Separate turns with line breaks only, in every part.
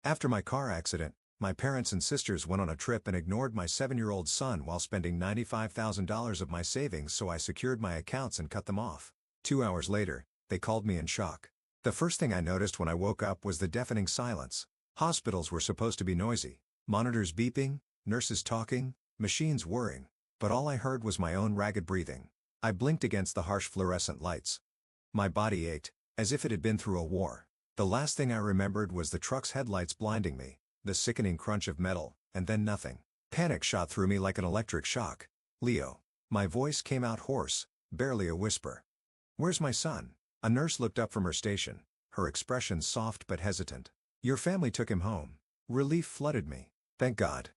After my car accident, my parents and sisters went on a trip and ignored my 7-year-old son while spending $95,000 of my savings, so I secured my accounts and cut them off. 2 hours later, they called me in shock. The first thing I noticed when I woke up was the deafening silence. Hospitals were supposed to be noisy. Monitors beeping, nurses talking, machines whirring. But all I heard was my own ragged breathing. I blinked against the harsh fluorescent lights. My body ached, as if it had been through a war. The last thing I remembered was the truck's headlights blinding me, the sickening crunch of metal, and then nothing. Panic shot through me like an electric shock. "Leo." My voice came out hoarse, barely a whisper. "Where's my son?" A nurse looked up from her station, her expression soft but hesitant. "Your family took him home." Relief flooded me. Thank God.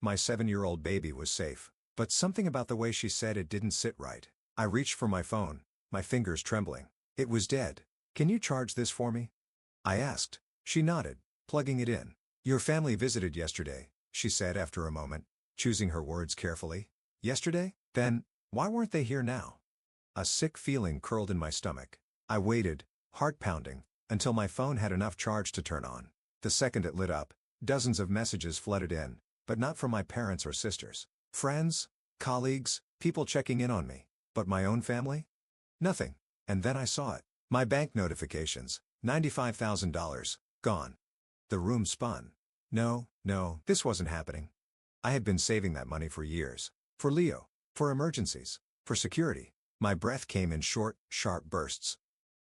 My 7-year-old baby was safe. But something about the way she said it didn't sit right. I reached for my phone, my fingers trembling. It was dead. "Can you charge this for me?" I asked. She nodded, plugging it in. "Your family visited yesterday," she said after a moment, choosing her words carefully. "Yesterday? Then, why weren't they here now?" A sick feeling curled in my stomach. I waited, heart pounding, until my phone had enough charge to turn on. The second it lit up, dozens of messages flooded in, but not from my parents or sisters. Friends, colleagues, people checking in on me. But my own family? Nothing. And then I saw it. My bank notifications, $95,000, gone. The room spun. No, this wasn't happening. I had been saving that money for years. For Leo. For emergencies. For security. My breath came in short, sharp bursts.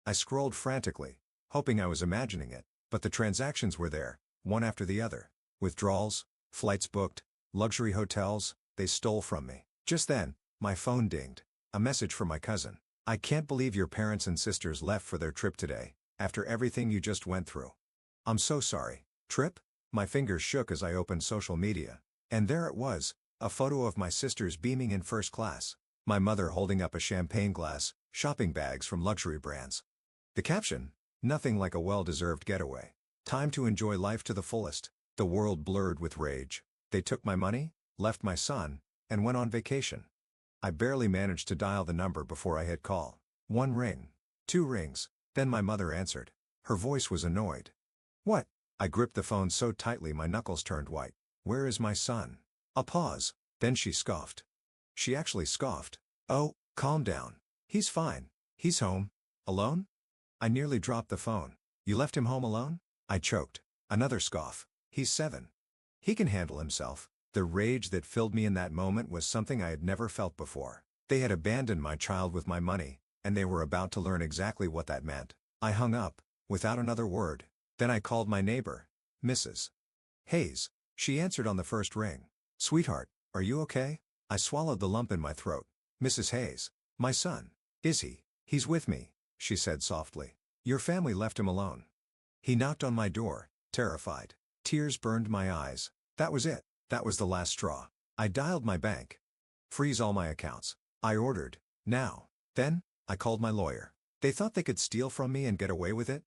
I scrolled frantically, hoping I was imagining it, but the transactions were there, one after the other. Withdrawals, flights booked, luxury hotels, they stole from me. Just then, my phone dinged. A message from my cousin. "I can't believe your parents and sisters left for their trip today, after everything you just went through. I'm so sorry." Trip? My fingers shook as I opened social media. And there it was, a photo of my sisters beaming in first class. My mother holding up a champagne glass, shopping bags from luxury brands. The caption? "Nothing like a well-deserved getaway. Time to enjoy life to the fullest." The world blurred with rage. They took my money, left my son, and went on vacation. I barely managed to dial the number before I hit call. 1 ring. 2 rings. Then my mother answered. Her voice was annoyed. "What?" I gripped the phone so tightly my knuckles turned white. "Where is my son?" A pause. Then she scoffed. She actually scoffed. "Oh, calm down. He's fine. He's home." "Alone?" I nearly dropped the phone. "You left him home alone?" I choked. Another scoff. "He's 7. He can handle himself." The rage that filled me in that moment was something I had never felt before. They had abandoned my child with my money, and they were about to learn exactly what that meant. I hung up, without another word. Then I called my neighbor, Mrs. Hayes. She answered on the first ring. "Sweetheart, are you okay?" I swallowed the lump in my throat. "Mrs. Hayes, my son. Is he?" "He's with me," she said softly. "Your family left him alone." He knocked on my door, terrified. Tears burned my eyes. That was it. That was the last straw. I dialed my bank. "Freeze all my accounts," I ordered. "Now." Then, I called my lawyer. They thought they could steal from me and get away with it?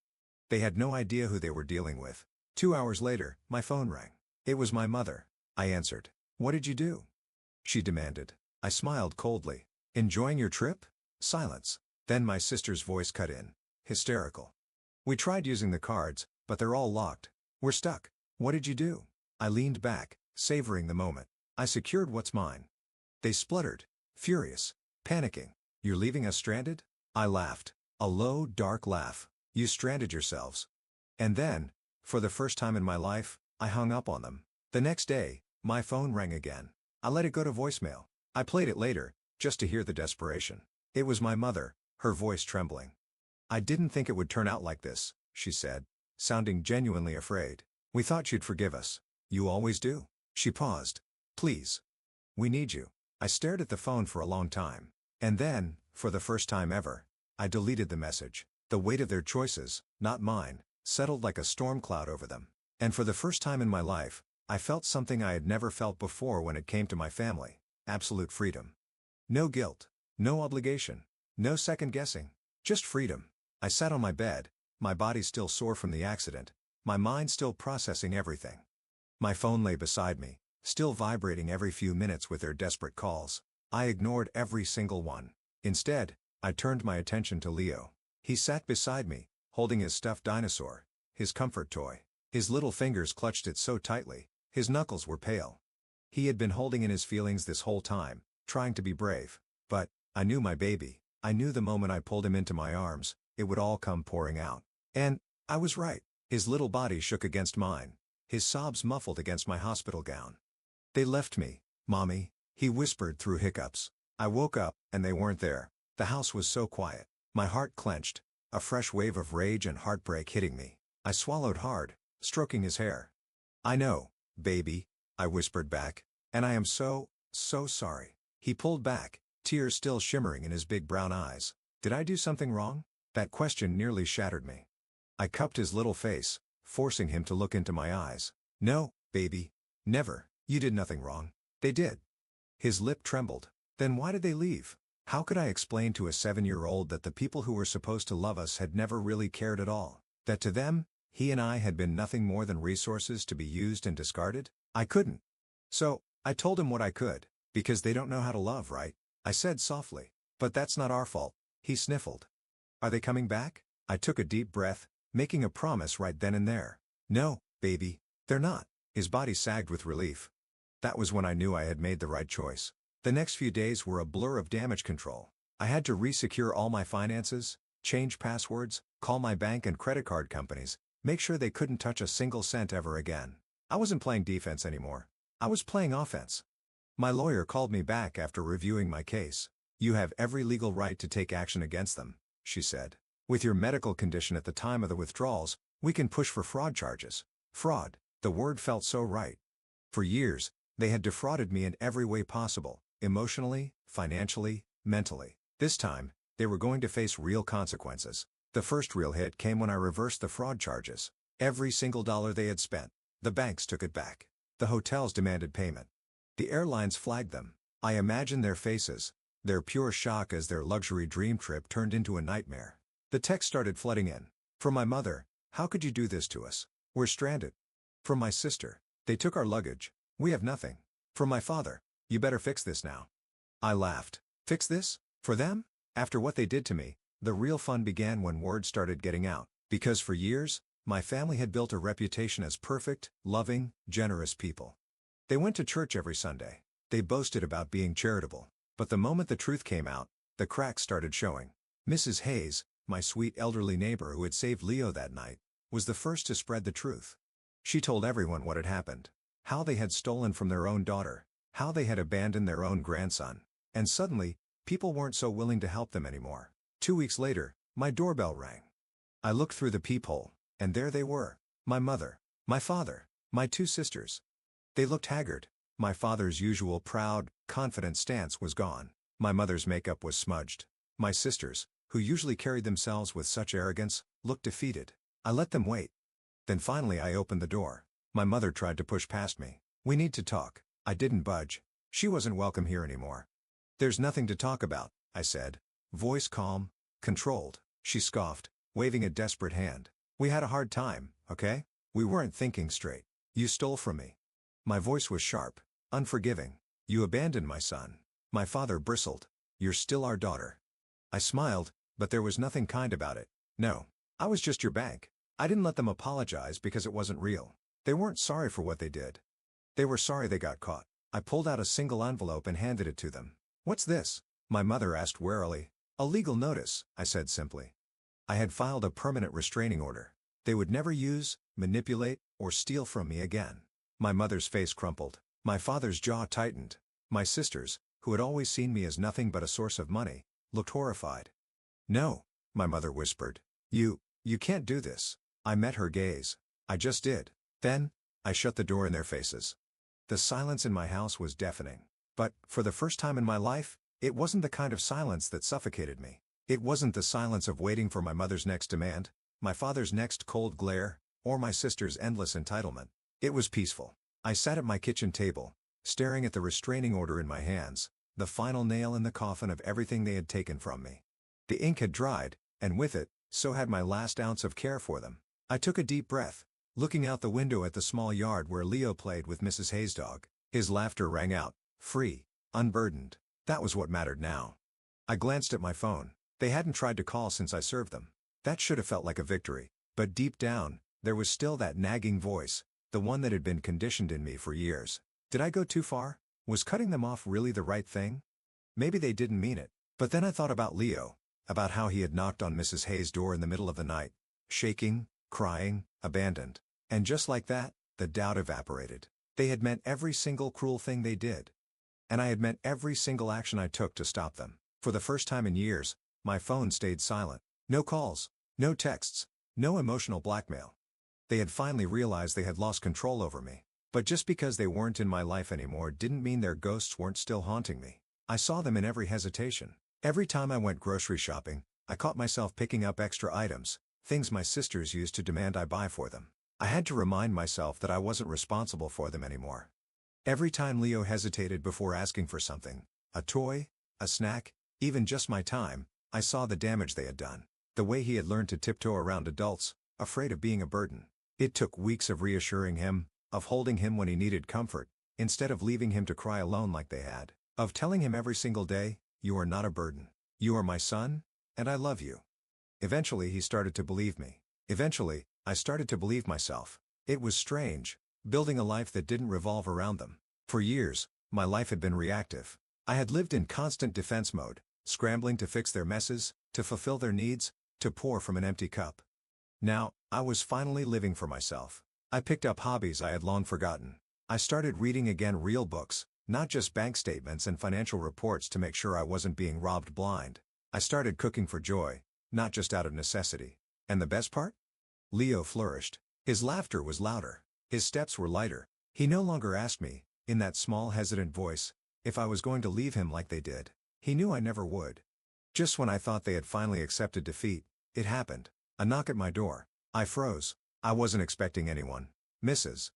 They had no idea who they were dealing with. 2 hours later, my phone rang. It was my mother. I answered. "What did you do?" she demanded. I smiled coldly. "Enjoying your trip?" Silence. Then my sister's voice cut in. Hysterical. "We tried using the cards, but they're all locked. We're stuck." "What did you do?" I leaned back, savoring the moment. "I secured what's mine." They spluttered, furious, panicking. "You're leaving us stranded?" I laughed. A low, dark laugh. "You stranded yourselves." And then, for the first time in my life, I hung up on them. The next day, my phone rang again. I let it go to voicemail. I played it later, just to hear the desperation. It was my mother, her voice trembling. "I didn't think it would turn out like this," she said, sounding genuinely afraid. "We thought you'd forgive us. You always do." She paused. "Please. We need you." I stared at the phone for a long time. And then, for the first time ever, I deleted the message. The weight of their choices, not mine, settled like a storm cloud over them. And for the first time in my life, I felt something I had never felt before when it came to my family. Absolute freedom. No guilt. No obligation. No second guessing. Just freedom. I sat on my bed, my body still sore from the accident, my mind still processing everything. My phone lay beside me, still vibrating every few minutes with their desperate calls. I ignored every single one. Instead, I turned my attention to Leo. He sat beside me, holding his stuffed dinosaur, his comfort toy. His little fingers clutched it so tightly, his knuckles were pale. He had been holding in his feelings this whole time, trying to be brave. But, I knew my baby. I knew the moment I pulled him into my arms, it would all come pouring out. And, I was right. His little body shook against mine. His sobs muffled against my hospital gown. "They left me, Mommy," he whispered through hiccups. I woke up, and they weren't there. The house was so quiet. My heart clenched, a fresh wave of rage and heartbreak hitting me. I swallowed hard, stroking his hair. "I know, baby," I whispered back. "And I am so sorry." He pulled back, tears still shimmering in his big brown eyes. Did I do something wrong? That question nearly shattered me. I cupped his little face, forcing him to look into my eyes. "No, baby. Never. You did nothing wrong." "They did." His lip trembled. "Then why did they leave?" How could I explain to a 7-year-old that the people who were supposed to love us had never really cared at all? That to them, he and I had been nothing more than resources to be used and discarded? I couldn't. So, I told him what I could. "Because they don't know how to love, right?" I said softly. "But that's not our fault." He sniffled. "Are they coming back?" I took a deep breath, making a promise right then and there. "No, baby, they're not." His body sagged with relief. That was when I knew I had made the right choice. The next few days were a blur of damage control. I had to re-secure all my finances, change passwords, call my bank and credit card companies, make sure they couldn't touch a single cent ever again. I wasn't playing defense anymore. I was playing offense. My lawyer called me back after reviewing my case. "You have every legal right to take action against them," she said. "With your medical condition at the time of the withdrawals, we can push for fraud charges." Fraud. The word felt so right. For years, they had defrauded me in every way possible, emotionally, financially, mentally. This time, they were going to face real consequences. The first real hit came when I reversed the fraud charges. Every single dollar they had spent, the banks took it back. The hotels demanded payment. The airlines flagged them. I imagined their faces, their pure shock as their luxury dream trip turned into a nightmare. The texts started flooding in. From my mother, "How could you do this to us? We're stranded." From my sister, "They took our luggage. We have nothing." From my father, "You better fix this now." I laughed. Fix this? For them? After what they did to me, the real fun began when word started getting out. Because for years, my family had built a reputation as perfect, loving, generous people. They went to church every Sunday. They boasted about being charitable. But the moment the truth came out, the cracks started showing. Mrs. Hayes, my sweet elderly neighbor who had saved Leo that night, was the first to spread the truth. She told everyone what had happened. How they had stolen from their own daughter. How they had abandoned their own grandson. And suddenly, people weren't so willing to help them anymore. 2 weeks later, my doorbell rang. I looked through the peephole, and there they were. My mother, my father, my 2 sisters. They looked haggard. My father's usual proud, confident stance was gone. My mother's makeup was smudged. My sisters, who usually carried themselves with such arrogance, looked defeated. I let them wait. Then finally I opened the door. My mother tried to push past me. "We need to talk." I didn't budge. She wasn't welcome here anymore. "There's nothing to talk about," I said. Voice calm, controlled. She scoffed, waving a desperate hand. "We had a hard time, okay? We weren't thinking straight. You stole from me." My voice was sharp, unforgiving. "You abandoned my son." My father bristled. "You're still our daughter." I smiled, but there was nothing kind about it. "No. I was just your bank." I didn't let them apologize because it wasn't real. They weren't sorry for what they did. They were sorry they got caught. I pulled out a single envelope and handed it to them. "What's this?" my mother asked warily. "A legal notice," I said simply. I had filed a permanent restraining order. They would never use, manipulate, or steal from me again. My mother's face crumpled. My father's jaw tightened. My sisters, who had always seen me as nothing but a source of money, looked horrified. "No," my mother whispered. You can't do this." I met her gaze. "I just did." Then, I shut the door in their faces. The silence in my house was deafening. But, for the first time in my life, it wasn't the kind of silence that suffocated me. It wasn't the silence of waiting for my mother's next demand, my father's next cold glare, or my sister's endless entitlement. It was peaceful. I sat at my kitchen table, staring at the restraining order in my hands, the final nail in the coffin of everything they had taken from me. The ink had dried, and with it, so had my last ounce of care for them. I took a deep breath, looking out the window at the small yard where Leo played with Mrs. Hayes' dog. His laughter rang out, free, unburdened. That was what mattered now. I glanced at my phone. They hadn't tried to call since I served them. That should have felt like a victory. But deep down, there was still that nagging voice, the one that had been conditioned in me for years. Did I go too far? Was cutting them off really the right thing? Maybe they didn't mean it. But then I thought about Leo, about how he had knocked on Mrs. Hayes' door in the middle of the night, shaking, crying, abandoned. And just like that, the doubt evaporated. They had meant every single cruel thing they did. And I had meant every single action I took to stop them. For the first time in years, my phone stayed silent. No calls, no texts, no emotional blackmail. They had finally realized they had lost control over me. But just because they weren't in my life anymore didn't mean their ghosts weren't still haunting me. I saw them in every hesitation. Every time I went grocery shopping, I caught myself picking up extra items, things my sisters used to demand I buy for them. I had to remind myself that I wasn't responsible for them anymore. Every time Leo hesitated before asking for something, a toy, a snack, even just my time, I saw the damage they had done. The way he had learned to tiptoe around adults, afraid of being a burden. It took weeks of reassuring him, of holding him when he needed comfort, instead of leaving him to cry alone like they had. Of telling him every single day, "You are not a burden. You are my son, and I love you." Eventually he started to believe me. Eventually, I started to believe myself. It was strange, building a life that didn't revolve around them. For years, my life had been reactive. I had lived in constant defense mode, scrambling to fix their messes, to fulfill their needs, to pour from an empty cup. Now, I was finally living for myself. I picked up hobbies I had long forgotten. I started reading again, real books, not just bank statements and financial reports to make sure I wasn't being robbed blind. I started cooking for joy, not just out of necessity. And the best part? Leo flourished. His laughter was louder. His steps were lighter. He no longer asked me, in that small hesitant voice, if I was going to leave him like they did. He knew I never would. Just when I thought they had finally accepted defeat, it happened. A knock at my door. I froze. I wasn't expecting anyone. Mrs.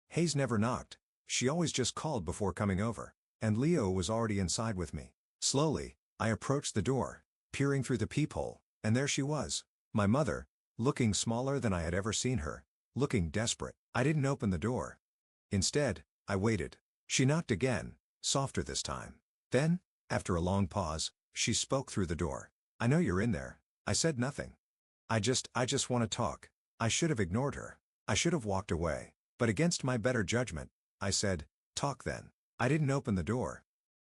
Hayes never knocked. She always just called before coming over. And Leo was already inside with me. Slowly, I approached the door, peering through the peephole, and there she was. My mother, looking smaller than I had ever seen her, looking desperate. I didn't open the door. Instead, I waited. She knocked again, softer this time. Then, after a long pause, she spoke through the door. "I know you're in there." I said nothing. I just want to talk." I should have ignored her. I should have walked away. But against my better judgment, I said, "Talk then." I didn't open the door.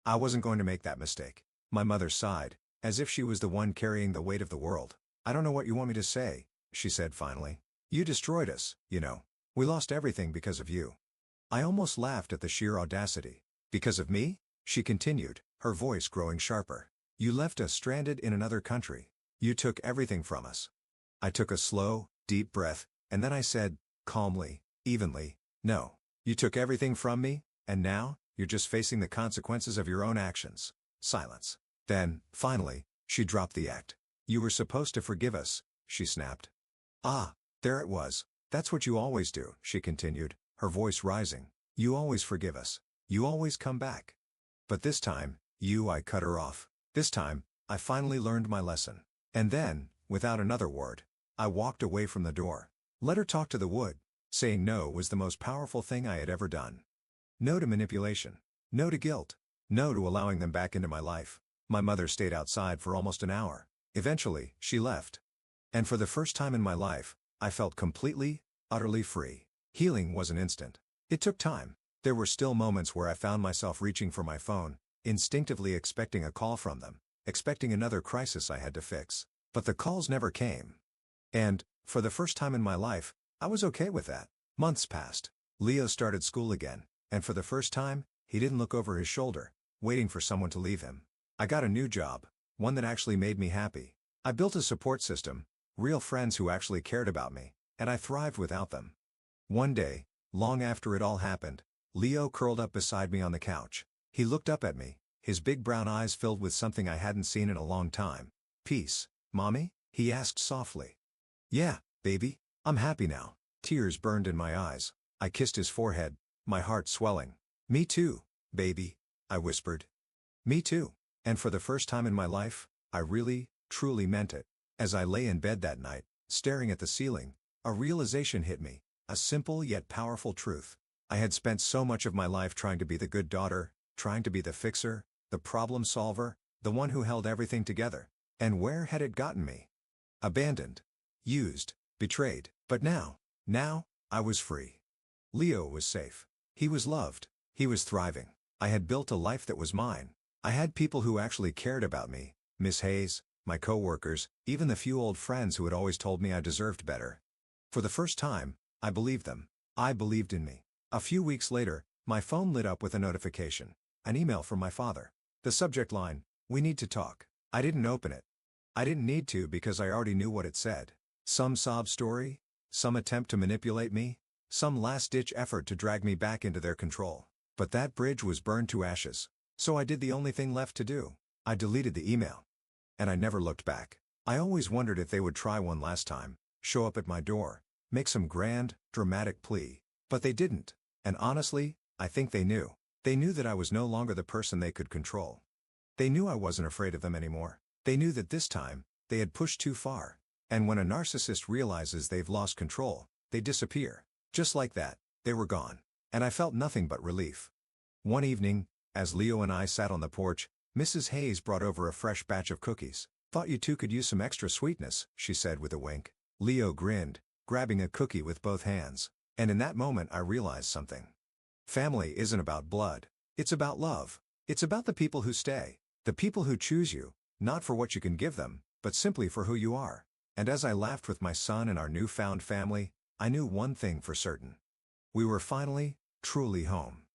I wasn't going to make that mistake. My mother sighed, as if she was the one carrying the weight of the world. "I don't know what you want me to say," she said finally. "You destroyed us, you know. We lost everything because of you." I almost laughed at the sheer audacity. "Because of me?" she continued, her voice growing sharper. "You left us stranded in another country. You took everything from us." I took a slow, deep breath, and then I said, calmly, evenly, "No. You took everything from me, and now, you're just facing the consequences of your own actions." Silence. Then, finally, she dropped the act. "You were supposed to forgive us," she snapped. Ah, there it was. "That's what you always do," she continued, her voice rising. "You always forgive us. You always come back. But this time, I cut her off. This time, I finally learned my lesson." And then, without another word, I walked away from the door. Let her talk to the wood. Saying no was the most powerful thing I had ever done. No to manipulation. No to guilt. No to allowing them back into my life. My mother stayed outside for almost an hour. Eventually, she left. And for the first time in my life, I felt completely, utterly free. Healing wasn't instant. It took time. There were still moments where I found myself reaching for my phone, instinctively expecting a call from them, expecting another crisis I had to fix. But the calls never came. And, for the first time in my life, I was okay with that. Months passed. Leo started school again, and for the first time, he didn't look over his shoulder, waiting for someone to leave him. I got a new job, one that actually made me happy. I built a support system, real friends who actually cared about me, and I thrived without them. One day, long after it all happened, Leo curled up beside me on the couch. He looked up at me, his big brown eyes filled with something I hadn't seen in a long time. "Peace, Mommy?" he asked softly. "Yeah, baby, I'm happy now." Tears burned in my eyes. I kissed his forehead, my heart swelling. "Me too, baby," I whispered. "Me too." And for the first time in my life, I really, truly meant it. As I lay in bed that night, staring at the ceiling, a realization hit me, a simple yet powerful truth. I had spent so much of my life trying to be the good daughter, trying to be the fixer, the problem solver, the one who held everything together. And where had it gotten me? Abandoned. Used. Betrayed. But now, Now, I was free. Leo was safe. He was loved. He was thriving. I had built a life that was mine. I had people who actually cared about me, Miss Hayes, my coworkers, even the few old friends who had always told me I deserved better. For the first time, I believed them. I believed in me. A few weeks later, my phone lit up with a notification. An email from my father. The subject line, "We need to talk." I didn't open it. I didn't need to because I already knew what it said. Some sob story? Some attempt to manipulate me? Some last-ditch effort to drag me back into their control? But that bridge was burned to ashes. So I did the only thing left to do. I deleted the email. And I never looked back. I always wondered if they would try one last time, show up at my door, make some grand, dramatic plea. But they didn't. And honestly, I think they knew. They knew that I was no longer the person they could control. They knew I wasn't afraid of them anymore. They knew that this time, they had pushed too far. And when a narcissist realizes they've lost control, they disappear. Just like that, they were gone. And I felt nothing but relief. One evening, as Leo and I sat on the porch, Mrs. Hayes brought over a fresh batch of cookies. "Thought you two could use some extra sweetness," she said with a wink. Leo grinned, grabbing a cookie with both hands. And in that moment I realized something. Family isn't about blood. It's about love. It's about the people who stay. The people who choose you, not for what you can give them, but simply for who you are. And as I laughed with my son and our newfound family, I knew one thing for certain. We were finally, truly home.